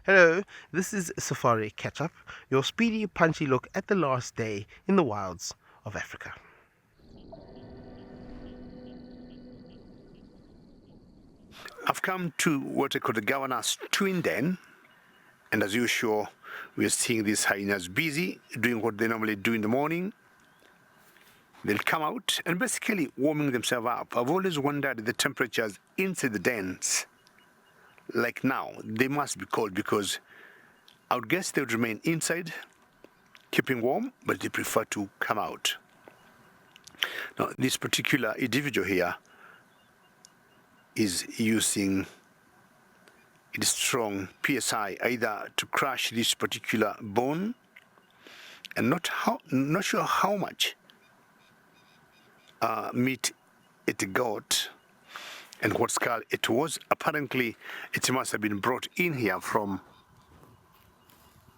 Hello, this is Safari Catch Up, your speedy, punchy look at the last day in the wilds of Africa. I've come to what I call the governor's twin den, and as usual, we are seeing these hyenas busy doing what they normally do in the morning. They'll come out and basically warming themselves up. I've always wondered the temperatures inside the dens. Like now, they must be cold because I would guess they would remain inside, keeping warm, but they prefer to come out. Now, this particular individual here is using its strong PSI either to crush this particular bone, and not sure how much meat it got and what skull it was. Apparently, it must have been brought in here from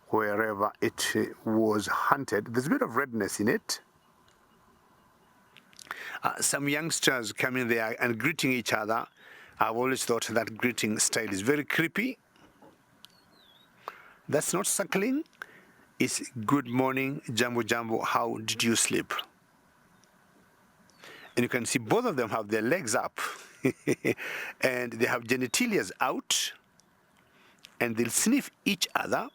wherever it was hunted. There's a bit of redness in it. Some youngsters coming there and greeting each other. I've always thought that greeting style is very creepy. That's not suckling. It's good morning, Jambo Jambo, how did you sleep? And you can see both of them have their legs up and they have genitalias out, and they'll sniff each other.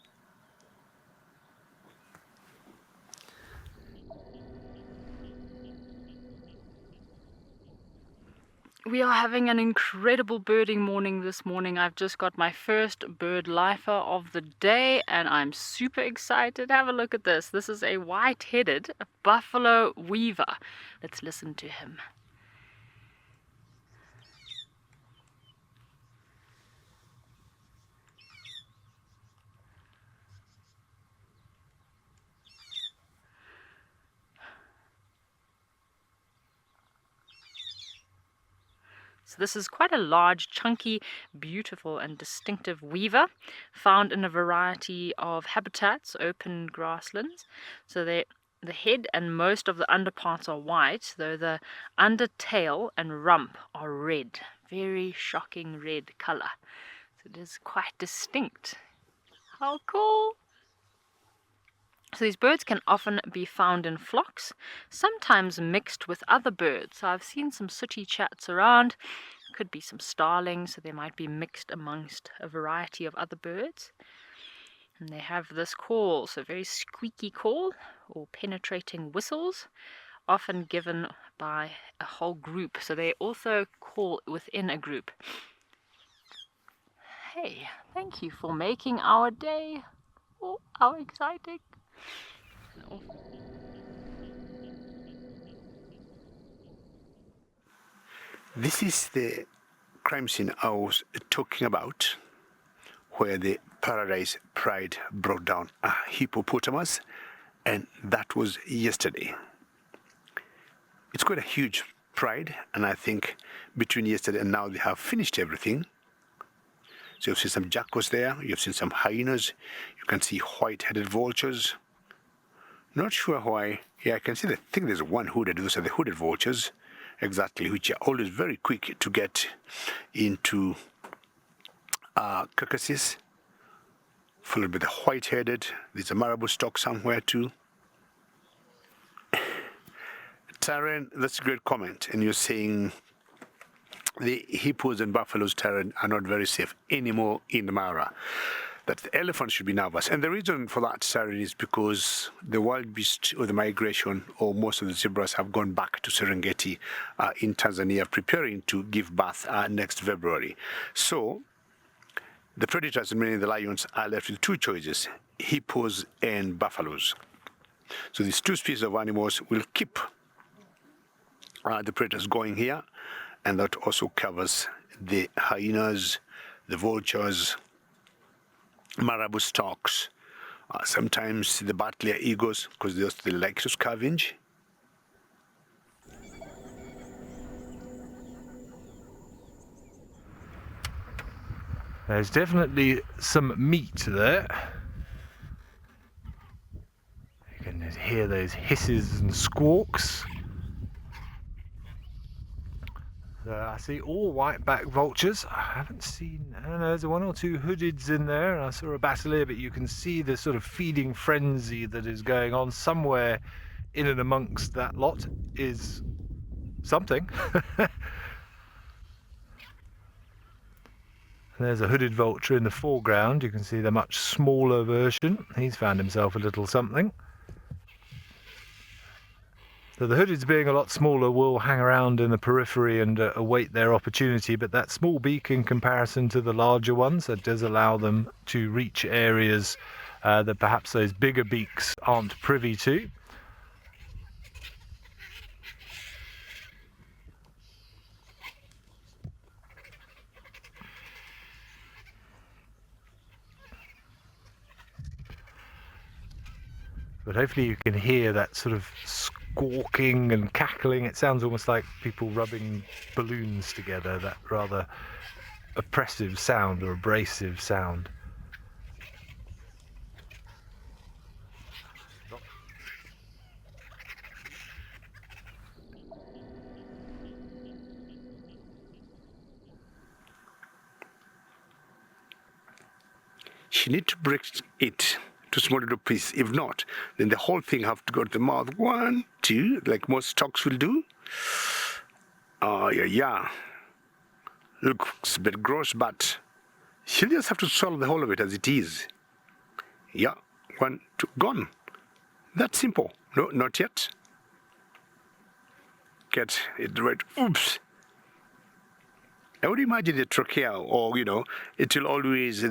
We are having an incredible birding morning this morning. I've just got my first bird lifer of the day and I'm super excited. Have a look at this. This is a white-headed buffalo weaver. Let's listen to him. So this is quite a large, chunky, beautiful and distinctive weaver, found in a variety of habitats, open grasslands. So the head and most of the underparts are white, though the undertail and rump are red. Very shocking red color. So it is quite distinct. How cool! So these birds can often be found in flocks, sometimes mixed with other birds. So I've seen some sooty chats around. Could be some starlings, so they might be mixed amongst a variety of other birds. And they have this call, so very squeaky call, or penetrating whistles, often given by a whole group. So they also call within a group. Hey, thank you for making our day. Oh, how exciting! This is the crime scene I was talking about, where the Paradise Pride brought down a hippopotamus, and that was yesterday. It's quite a huge pride, and I think between yesterday and now they have finished everything. So you've seen some jackals there, you've seen some hyenas, you can see white-headed vultures. Not sure why. Yeah, I can see I think there's one hooded. Those are the hooded vultures, exactly, which are always very quick to get into carcasses. Followed by the white-headed. There's a marabou stock somewhere too. Taryn, that's a great comment. And you're saying the hippos and buffaloes, Taryn, are not very safe anymore in the Mara. That the elephants should be nervous. And the reason for that, Taryn, is because the wild beast or the migration, or most of the zebras, have gone back to Serengeti in Tanzania, preparing to give birth next February. So the predators, mainly the lions, are left with two choices: hippos and buffaloes. So these two species of animals will keep the predators going here, and that also covers the hyenas, the vultures, marabou storks, sometimes the Bartley eagles, because they like to scavenge. There's definitely some meat there. You can hear those hisses and squawks. I see all white-backed vultures. I haven't seen... I don't know, there's one or two hoodeds in there, and I saw a battalier, but you can see the sort of feeding frenzy that is going on somewhere in and amongst that lot is something. There's a hooded vulture in the foreground. You can see the much smaller version. He's found himself a little something. So the hoodeds, being a lot smaller, will hang around in the periphery and await their opportunity, but that small beak in comparison to the larger ones, that does allow them to reach areas that perhaps those bigger beaks aren't privy to. But hopefully you can hear that sort of squawking and cackling. It sounds almost like people rubbing balloons together, that rather oppressive sound or abrasive sound. She need to break it to small little piece. If not, then the whole thing have to go to the mouth. 1, 2, like most stocks will do. Oh, yeah. Looks a bit gross, but she'll just have to swallow the whole of it as it is. Yeah, 1, 2, gone. That's simple. No, not yet. Get it right. Oops. I would imagine the trachea, or, it will always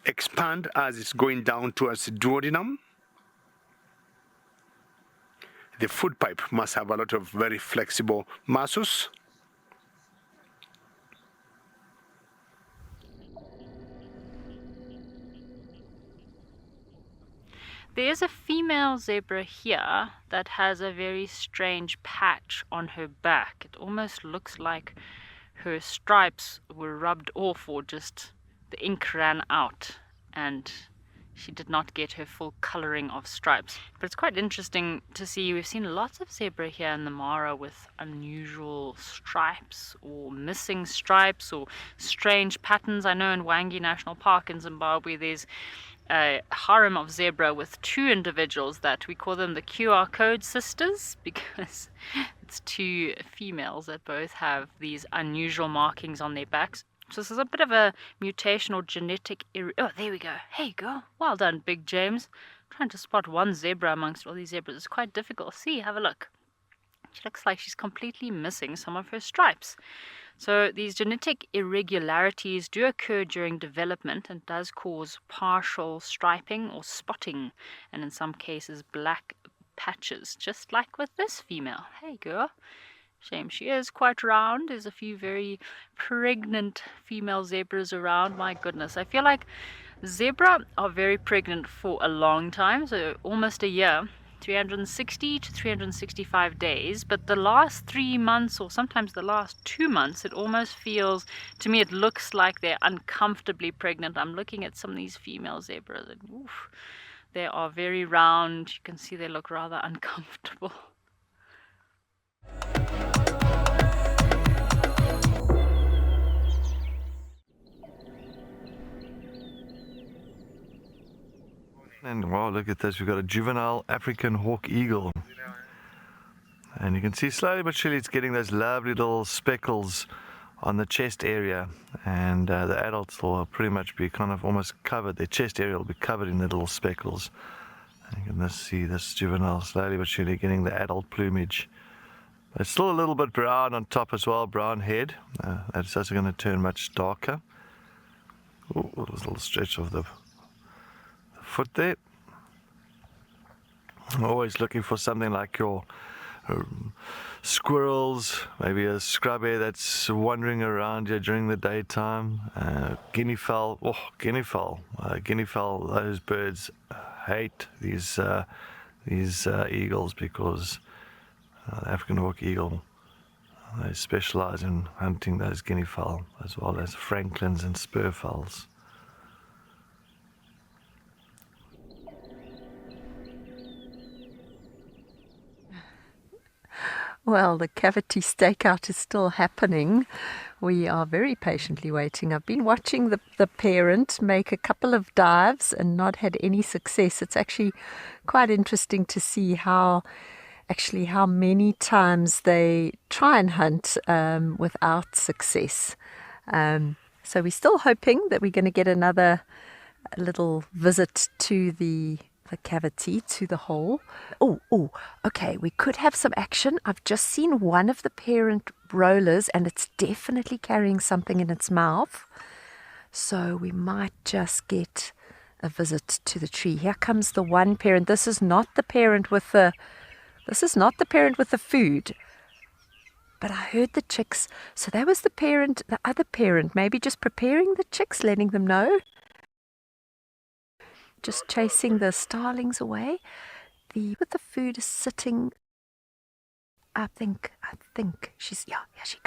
expand as it's going down towards the duodenum. The food pipe must have a lot of very flexible muscles. There's a female zebra here that has a very strange patch on her back. It almost looks like her stripes were rubbed off, or just the ink ran out and she did not get her full coloring of stripes. But it's quite interesting to see. We've seen lots of zebra here in the Mara with unusual stripes or missing stripes or strange patterns. I know in Wangi National Park in Zimbabwe there's a harem of zebra with 2 individuals that we call them the QR code sisters, because it's 2 females that both have these unusual markings on their backs. So this is a bit of a mutation or genetic oh, there we go. Hey girl, well done, Big James. Trying to spot one zebra amongst all these zebras is quite difficult. See, have a look. She looks like she's completely missing some of her stripes. So these genetic irregularities do occur during development and does cause partial striping or spotting, and in some cases black patches, just like with this female. Hey girl. Shame she is quite round. There's a few very pregnant female zebras around. My goodness, I feel like zebra are very pregnant for a long time, so almost a year. 360 to 365 days, but the last 3 months or sometimes the last 2 months, it almost feels, to me it looks like they're uncomfortably pregnant. I'm looking at some of these female zebras and oof, they are very round. You can see they look rather uncomfortable. And wow, look at this, we've got a juvenile African hawk eagle. And you can see slowly but surely it's getting those lovely little speckles on the chest area. And the adults will pretty much be kind of almost covered. Their chest area will be covered in the little speckles. And you can just see this juvenile slowly but surely getting the adult plumage. But it's still a little bit brown on top as well, brown head. That's also going to turn much darker. Oh, there's a little stretch of the foot there. I'm always looking for something like your squirrels, maybe a scrub hare that's wandering around here during the daytime. Guinea fowl, guinea fowl, those birds hate these eagles because the African hawk eagle, they specialize in hunting those guinea fowl as well as franklins and spur fowls. Well, the cavity stakeout is still happening. We are very patiently waiting. I've been watching the parent make a couple of dives and not had any success. It's actually quite interesting to see how many times they try and hunt without success. So we're still hoping that we're going to get another little visit to the cavity, to the hole. Oh, okay, we could have some action. I've just seen one of the parent rollers and it's definitely carrying something in its mouth. So we might just get a visit to the tree. Here comes the one parent. This is not the parent with the food. But I heard the chicks. So that was the other parent, maybe just preparing the chicks, letting them know. Just chasing the starlings away. With the food is sitting. I think she's, here she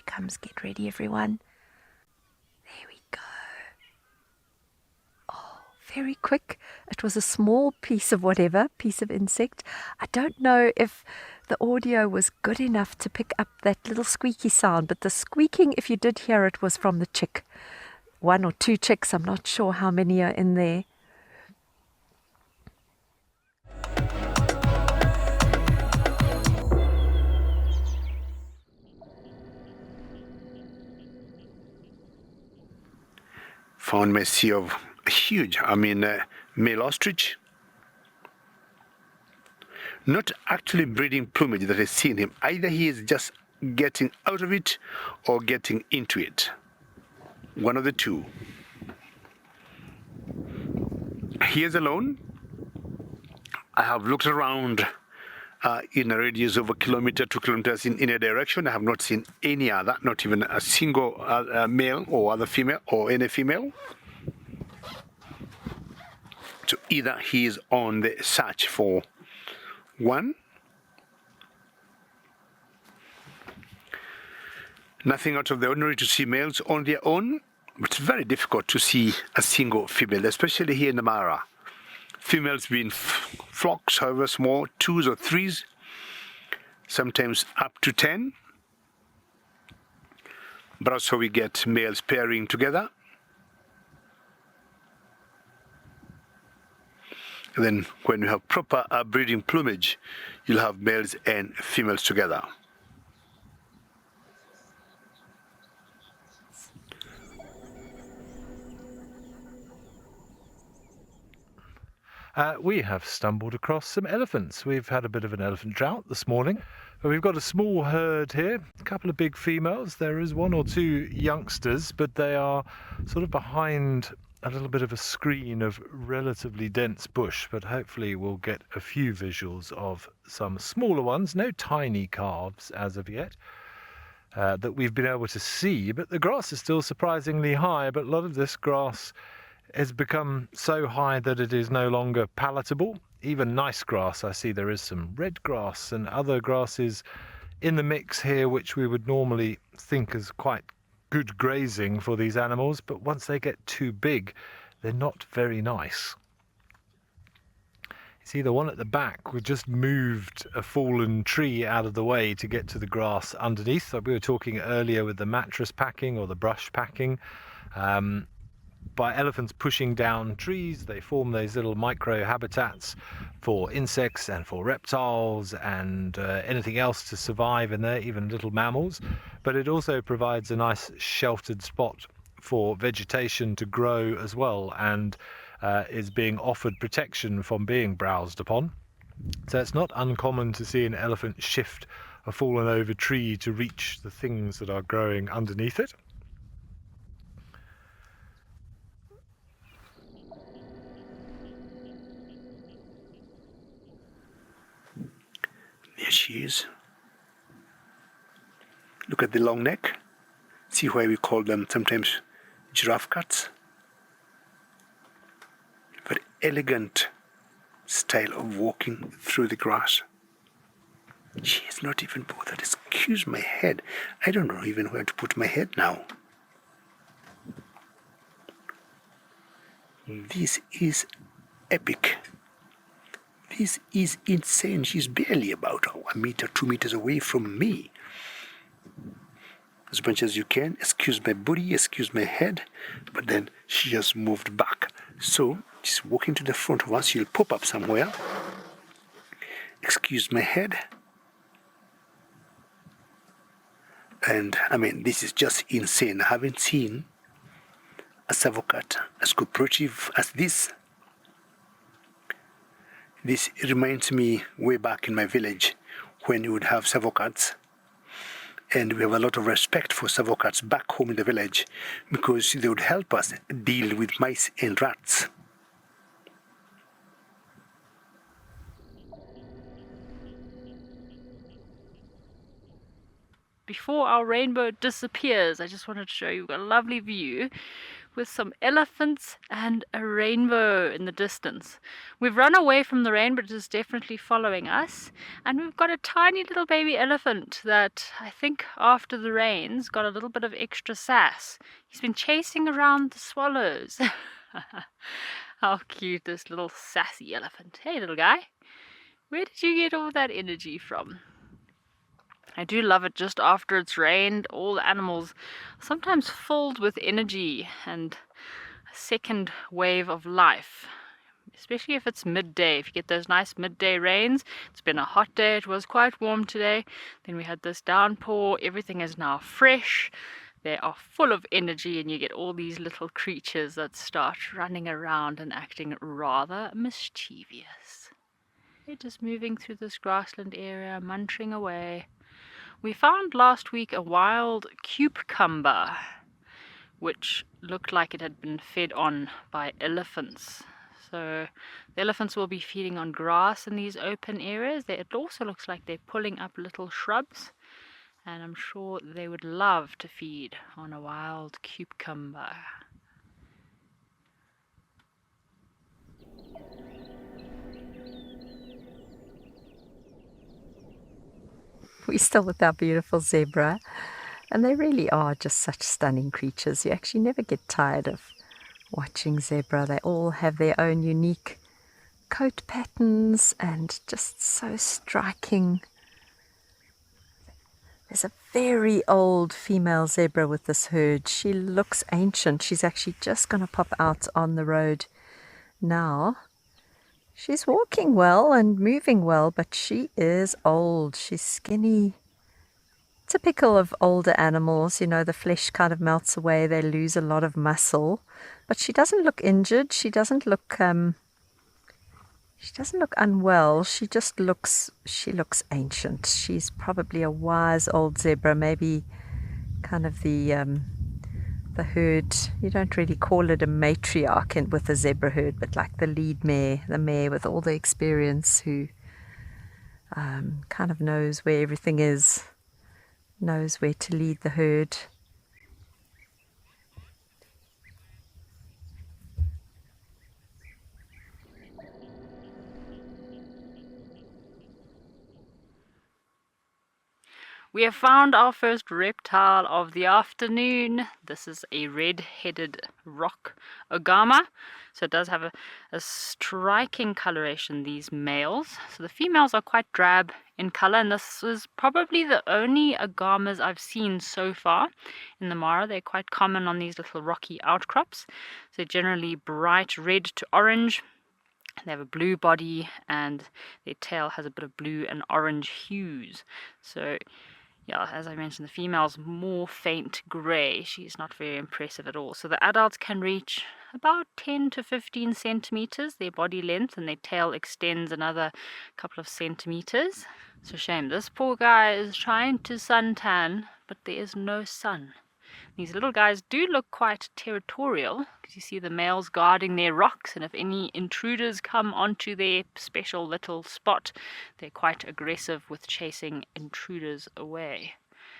comes. Get ready, everyone. There we go. Oh, very quick. It was a small piece of insect. I don't know if the audio was good enough to pick up that little squeaky sound, but the squeaking, if you did hear it, was from the chick. 1 or 2 chicks, I'm not sure how many are in there. Found my sea of huge, male ostrich. Not actually breeding plumage that has seen him. Either he is just getting out of it or getting into it. One of the two. He is alone. I have looked around in a radius of 1 kilometer, 2 kilometers in a direction. I have not seen any other, not even a single male or other female or any female. So either he is on the search for one. Nothing out of the ordinary to see males on their own, but it's very difficult to see a single female, especially here in the Mara. Females being flocks, however small, 2s or 3s, sometimes up to 10. But also we get males pairing together. And then when you have proper breeding plumage, you'll have males and females together. We have stumbled across some elephants. We've had a bit of an elephant drought this morning. But we've got a small herd here, a couple of big females. There is 1 or 2 youngsters, but they are sort of behind a little bit of a screen of relatively dense bush, but hopefully we'll get a few visuals of some smaller ones. No tiny calves as of yet that we've been able to see, but the grass is still surprisingly high, but a lot of this grass has become so high that it is no longer palatable. Even nice grass, I see there is some red grass and other grasses in the mix here, which we would normally think is quite good grazing for these animals, but once they get too big, they're not very nice. You see the one at the back, we just moved a fallen tree out of the way to get to the grass underneath. Like we were talking earlier with the mattress packing or the brush packing. By elephants pushing down trees, they form those little micro habitats for insects and for reptiles and anything else to survive in there, even little mammals. But it also provides a nice sheltered spot for vegetation to grow as well, and is being offered protection from being browsed upon. So it's not uncommon to see an elephant shift a fallen over tree to reach the things that are growing underneath it. There she is. Look at the long neck. See why we call them sometimes giraffe cuts. Very elegant style of walking through the grass. She is not even bothered. Excuse my head. I don't know even where to put my head now. This is epic. This is insane. She's barely about 1 meter, 2 meters away from me. As much as you can, excuse my booty, excuse my head, but then she just moved back. So she's walking to the front of us. She'll pop up somewhere. Excuse my head. And I mean, this is just insane. I haven't seen a savocat as cooperative as this. This reminds me way back in my village when you would have savocats. And we have a lot of respect for savocats back home in the village because they would help us deal with mice and rats. Before our rainbow disappears, I just wanted to show you a lovely view with some elephants and a rainbow in the distance. We've run away from the rain, but it is definitely following us. And we've got a tiny little baby elephant that I think after the rains got a little bit of extra sass. He's been chasing around the swallows. How cute, this little sassy elephant. Hey little guy, where did you get all that energy from? I do love it just after it's rained. All the animals are sometimes filled with energy and a second wave of life, especially if it's midday. If you get those nice midday rains, it's been a hot day, it was quite warm today, then we had this downpour, everything is now fresh, they are full of energy, and you get all these little creatures that start running around and acting rather mischievous. They're just moving through this grassland area, munching away. We found last week a wild cucumber, which looked like it had been fed on by elephants. So the elephants will be feeding on grass in these open areas. It also looks like they're pulling up little shrubs, and I'm sure they would love to feed on a wild cucumber. We're still with our beautiful zebra, and they really are just such stunning creatures. You actually never get tired of watching zebra. They all have their own unique coat patterns and just so striking. There's a very old female zebra with this herd. She looks ancient. She's actually just going to pop out on the road now. She's walking well and moving well, but she is old. She's skinny. Typical of older animals, you know, the flesh kind of melts away. They lose a lot of muscle, but she doesn't look injured. She doesn't look unwell. She looks ancient. She's probably a wise old zebra, maybe kind of the herd. You don't really call it a matriarch with a zebra herd, but like the lead mare, the mare with all the experience, who kind of knows where everything is, knows where to lead the herd. We have found our first reptile of the afternoon. This is a red-headed rock ogama. So it does have a striking coloration, these males. So the females are quite drab in color, and this is probably the only ogamas I've seen so far in the Mara. They're quite common on these little rocky outcrops. So generally bright red to orange. They have a blue body, and their tail has a bit of blue and orange hues. So yeah, as I mentioned, the female's more faint grey. She's not very impressive at all. So the adults can reach about 10 to 15 centimeters, their body length, and their tail extends another couple of centimeters. It's a shame. This poor guy is trying to suntan, but there is no sun. These little guys do look quite territorial, because you see the males guarding their rocks, and if any intruders come onto their special little spot, they're quite aggressive with chasing intruders away.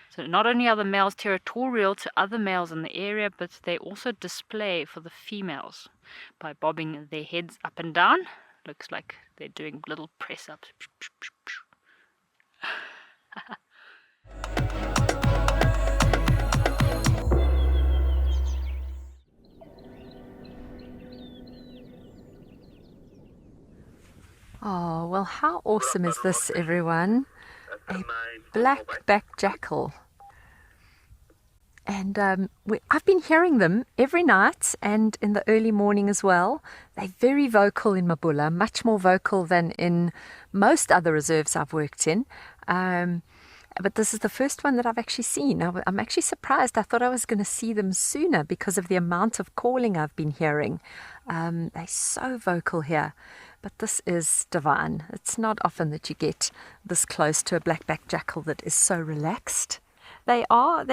So not only are the males territorial to other males in the area, but they also display for the females by bobbing their heads up and down. Looks like they're doing little press-ups. Oh, well, how awesome is this, everyone? A black-backed jackal. And I've been hearing them every night and in the early morning as well. They're very vocal in Mabula, much more vocal than in most other reserves I've worked in. But this is the first one that I've actually seen. I'm actually surprised. I thought I was going to see them sooner because of the amount of calling I've been hearing. They're so vocal here. But this is divine. It's not often that you get this close to a black-backed jackal that is so relaxed. They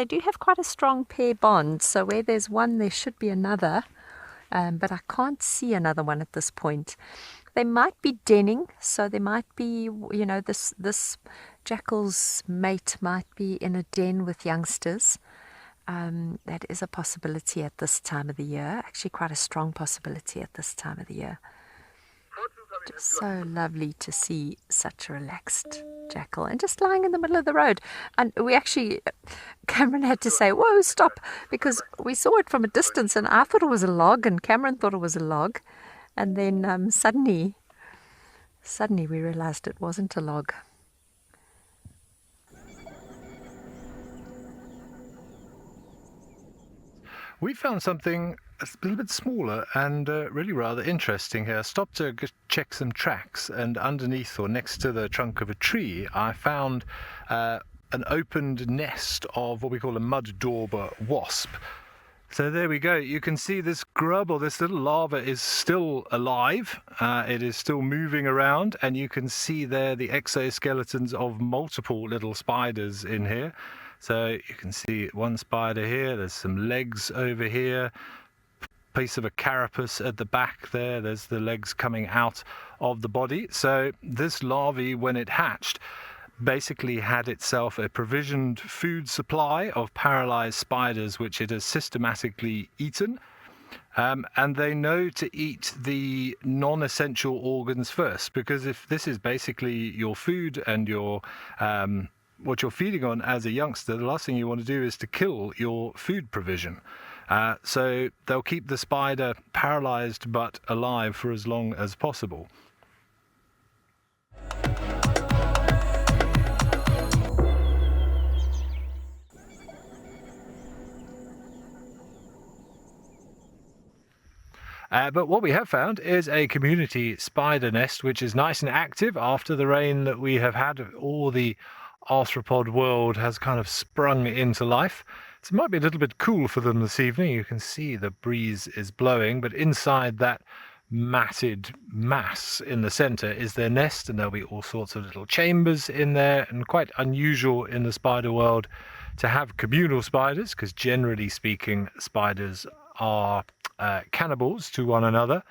do have quite a strong pair bond, so where there's one there should be another, but I can't see another one at this point. They might be denning, so there might be, you know, this jackal's mate might be in a den with youngsters. That is a possibility at this time of the year, actually quite a strong possibility at this time of the year. Just so lovely to see such a relaxed jackal and just lying in the middle of the road. And we actually, Cameron had to say, whoa, stop, because we saw it from a distance and I thought it was a log and Cameron thought it was a log. And then suddenly we realized it wasn't a log. We found something a little bit smaller and really rather interesting here. I stopped to check some tracks, and underneath or next to the trunk of a tree I found an opened nest of what we call a mud dauber wasp. So there we go. You can see this grub or this little larva is still alive. It is still moving around, and you can see there the exoskeletons of multiple little spiders in here. So you can see one spider here, there's some legs over here, piece of a carapace at the back there, there's the legs coming out of the body. So this larvae, when it hatched, basically had itself a provisioned food supply of paralyzed spiders, which it has systematically eaten. And they know to eat the non-essential organs first, because if this is basically your food and your what you're feeding on as a youngster, the last thing you want to do is to kill your food provision. So they'll keep the spider paralyzed but alive for as long as possible. But what we have found is a community spider nest, which is nice and active after the rain that we have had. All the arthropod world has kind of sprung into life. So it might be a little bit cool for them this evening. You can see the breeze is blowing, but inside that matted mass in the center is their nest, and there'll be all sorts of little chambers in there, and quite unusual in the spider world to have communal spiders, because generally speaking spiders are cannibals to one another.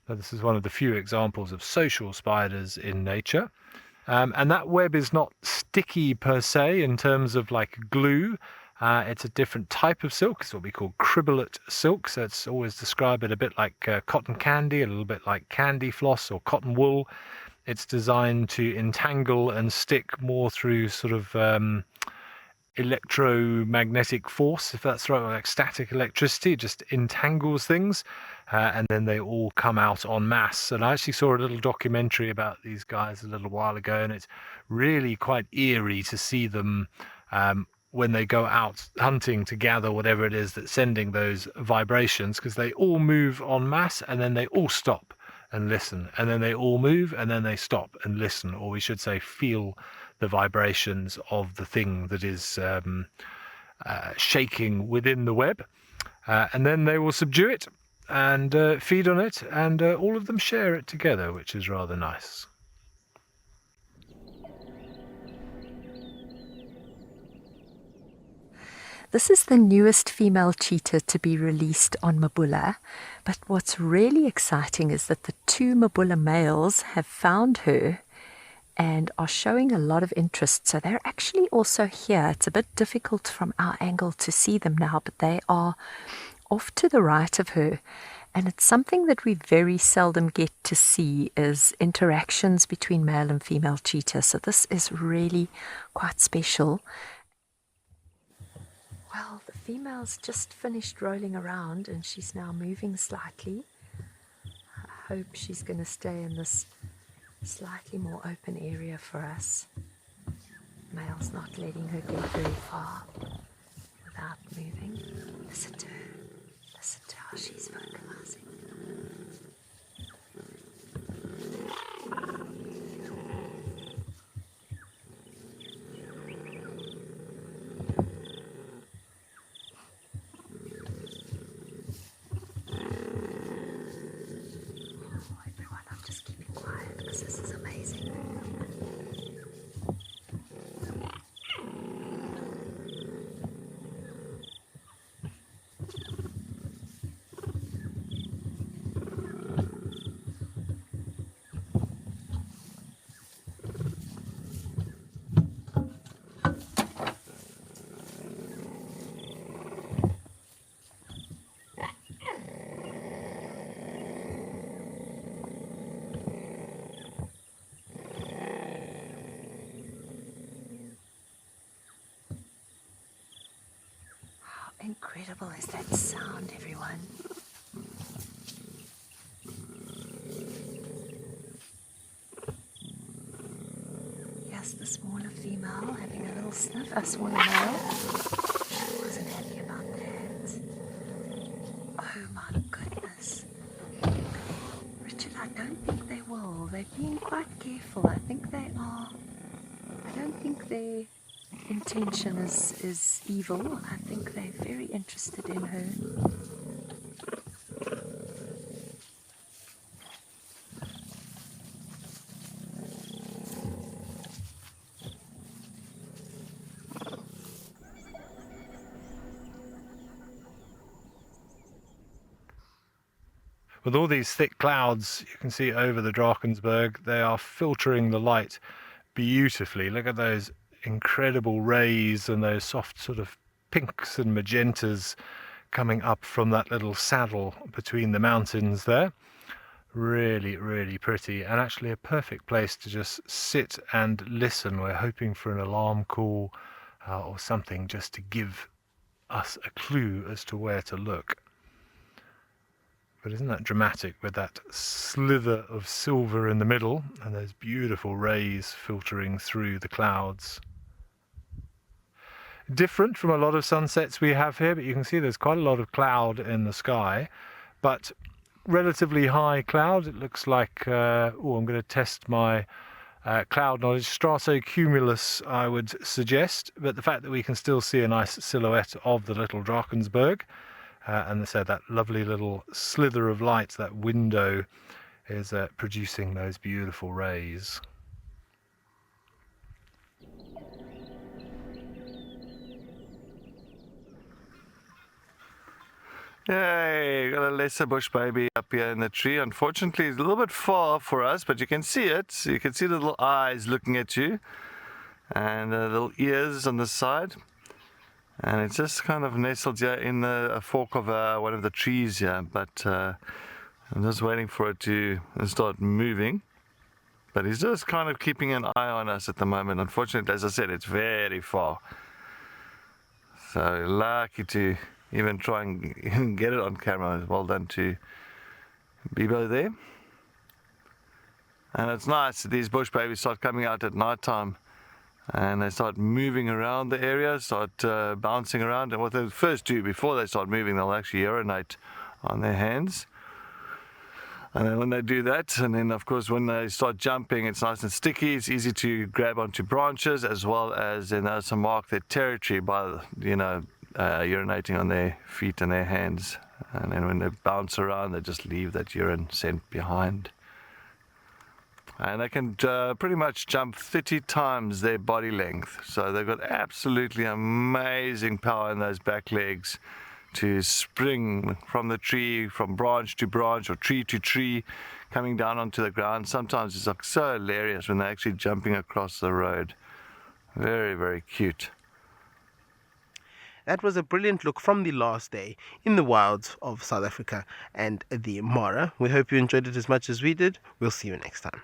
So this is one of the few examples of social spiders in nature. And that web is not sticky per se in terms of like glue. It's a different type of silk. It's what we call cribbolate silk. So it's always described it a bit like cotton candy, a little bit like candy floss or cotton wool. It's designed to entangle and stick more through sort of electromagnetic force, if that's right, like static electricity. It just entangles things, and then they all come out en masse. And I actually saw a little documentary about these guys a little while ago, and it's really quite eerie to see them when they go out hunting to gather whatever it is that's sending those vibrations, because they all move en masse and then they all stop and listen, and then they all move and then they stop and listen, or we should say feel the vibrations of the thing that is shaking within the web, and then they will subdue it and feed on it, and all of them share it together, which is rather nice. This is the newest female cheetah to be released on Mabula, but what's really exciting is that the two Mabula males have found her and are showing a lot of interest. So they're actually also here. It's a bit difficult from our angle to see them now, but they are off to the right of her. And it's something that we very seldom get to see, is interactions between male and female cheetah. So this is really quite special. Well, the female's just finished rolling around and she's now moving slightly. I hope she's going to stay in this Slightly more open area for us. Male's not letting her get very far without moving. Listen to her. Listen to how she's vocalizing. Everyone, I'm just keeping quiet because this is amazing. Incredible is that sound, everyone. Yes, the smaller female having a little sniff, a smaller male. She wasn't happy about that. Oh my goodness. Richard, I don't think they will. They're being quite careful. I think they are. I don't think their intention is evil. I think they're very interested in her. With all these thick clouds you can see over the Drakensberg, they are filtering the light beautifully. Look at those incredible rays and those soft sort of pinks and magentas coming up from that little saddle between the mountains there. Really, really pretty, and actually a perfect place to just sit and listen. We're hoping for an alarm call or something just to give us a clue as to where to look. But isn't that dramatic with that slither of silver in the middle and those beautiful rays filtering through the clouds? Different from a lot of sunsets we have here, but you can see there's quite a lot of cloud in the sky, but relatively high cloud. It looks like, I'm going to test my cloud knowledge, stratocumulus I would suggest, but the fact that we can still see a nice silhouette of the little Drakensberg, and so that lovely little slither of light, that window, is producing those beautiful rays. Yay, got a lesser bush baby up here in the tree. Unfortunately, it's a little bit far for us, but you can see it. You can see the little eyes looking at you and the little ears on the side. And it's just kind of nestled here in the fork of one of the trees here, but I'm just waiting for it to start moving. But he's just kind of keeping an eye on us at the moment. Unfortunately, as I said, it's very far. So lucky to even try and get it on camera. Well done to Bibo there. And it's nice, these bush babies start coming out at night time. And they start moving around the area, start bouncing around. And what they first do before they start moving, they'll actually urinate on their hands. And then when they do that, and then of course when they start jumping, it's nice and sticky. It's easy to grab onto branches, as well as then also mark their territory by, urinating on their feet and their hands. And then when they bounce around, they just leave that urine scent behind. And they can pretty much jump 30 times their body length. So they've got absolutely amazing power in those back legs to spring from the tree, from branch to branch or tree to tree, coming down onto the ground. Sometimes it's like so hilarious when they're actually jumping across the road. Very, very cute. That was a brilliant look from the last day in the wilds of South Africa and the Mara. We hope you enjoyed it as much as we did. We'll see you next time.